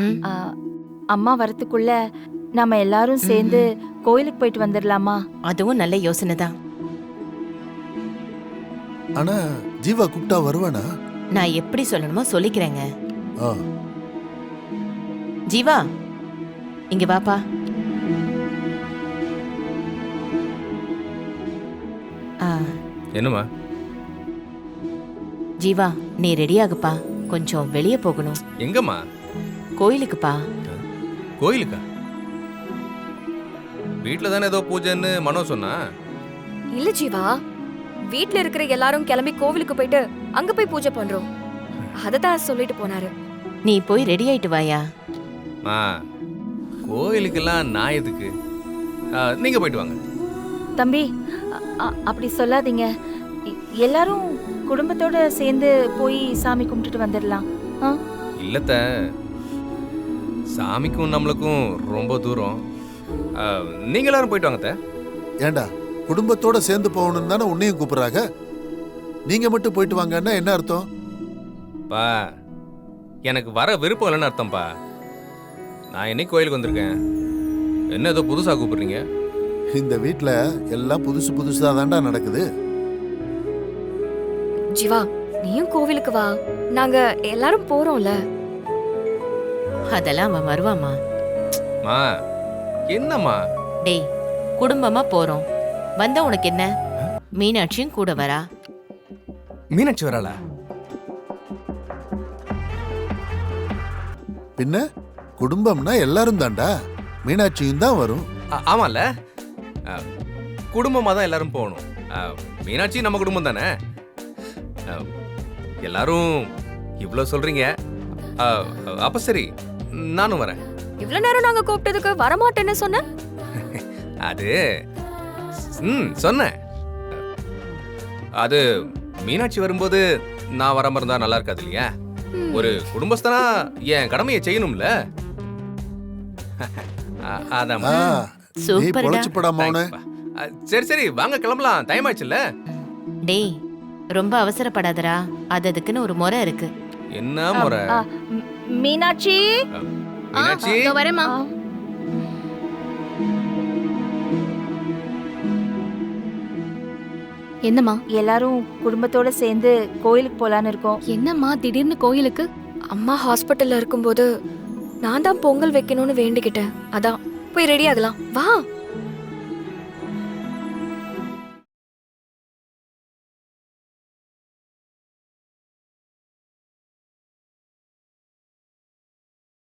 ம். ஆ, அம்மா வரத்துக்குள்ள நாம எல்லாரும் சேர்ந்து கோயிலுக்கு போயிட்டு வந்துடலாமா? அதுவும் நல்ல யோசனை தான். ஆனா ஜீவா கூப்பிட்டா வருவானா? நான் எப்படி சொல்லணுமோ சொல்லிக்கிறேங்க. ஆ, ஜீவா, இங்க வாப்பா. ஆ, என்னம்மா? ஜீவா, நீ ரெடி ஆகுப்பா. கொஞ்சம் வெளியே போகணும். எங்கம்மா? கோயிலுக்குப்பா. கோயிலுக்கா? வீட்ல தானே ஏதோ பூஜைன்னு மனோ சொன்னா. இல்ல ஜீவா, வீட்ல இருக்கிற எல்லாரும் கிளம்பி கோவிலுக்கு போயிட்டு அங்க போய் பூஜை பண்றோம். அததான் சொல்லிட்டு போனாரு. நீ போய் ரெடி ஆயிட்டு வாயா. ஆ, கோயிலுக்கெல்லாம் நான் எதுக்கு? நீங்க போயிட்டு வாங்க. தம்பி, அப்படி சொல்லாதீங்க. எல்லாரும் குடும்பத்தோட சேர்ந்து போய் சாமி கும்பிட்டுட்டு வந்துடலாம். ஆ? இல்லத்த, சாமிக்கும் நம்மளுக்கும் ரொம்ப தூரம். நீங்க எல்லாரும் போயிட்டு வாங்க அத்தை. ஏண்டா குடும்பத்தோட சேர்ந்து போகணும் தானே உன்னையும் கூப்பிடுறாங்க. நீங்க மட்டும் போயிட்டு வாங்கன்னா என்ன அர்த்தம்? பா, எனக்கு வர விருப்பம் இல்லைன்னு அர்த்தம்ப்பா. நான் என்னைக்கு கோயிலுக்கு வந்திருக்கேன்? என்ன ஏதோ புதுசா கூப்பிடுறீங்க? இந்த வீட்ல எல்லாம் புதுசு புதுசா தாண்டா நடக்குது. ஜீவா, நீயும் கோவிலுக்கு வா. நாங்க எல்லாரும் போறோம்ல. அதெல்லாம் அவன் வருவாமா. மா, என்னம்மா? டேய், குடும்பமா போறோம். வந்தா உனக்கு என்ன? மீனாட்சியும் கூட வரா. மீனாட்சி வராளா? பின்ன குடும்பம்னா எல்லாரும் தாண்டா. மீனாட்சியும் தான் வரும். ஆமால, குடும்பமா தான் எல்லாரும் போகணும். மீனாட்சி நம்ம குடும்பம் தானே. எல்லாரும் இவ்வளோ சொல்றீங்க. அப்ப சரி, நானும் வரேன். இவ்வளவு நேரம் நாங்க கூப்பிட்டதுக்கு வரமாட்டேன்னு சொன்ன. அது சொன்னேன். அது மீனாட்சி வரும்போது நான் வராம இருந்தா நல்லா இருக்காது இல்லையா? ஒரு குடும்பஸ்தனா என் கடமையை செய்யணும்ல. அதான். ஆ, நீ சூப்பர்டா. பொழைச்சுப்படாம அவனு. சரி சரி, வாங்க கிளம்பலாம். டைம் ஆச்சுல்ல. டேய், ரொம்ப அவசரப்படாதடா. அதுக்குன்னு ஒரு முறை இருக்கு. என்ன முறை? ஆ, மீனாட்சி. மீனாட்சி, வரேம்மா. ஆ, என்னம்மா? எல்லாரும் குடும்பத்தோட சேர்ந்து கோயிலுக்கு போலான்னு இருக்கோம். என்னம்மா திடீர்னு கோயிலுக்கு? அம்மா ஹாஸ்பிட்டல்ல இருக்கும்போது நான் தான் பொங்கல் வைக்கணும்னு வேண்டிக்கிட்டேன். அதான் போய் ரெடி ஆகலாம். வா.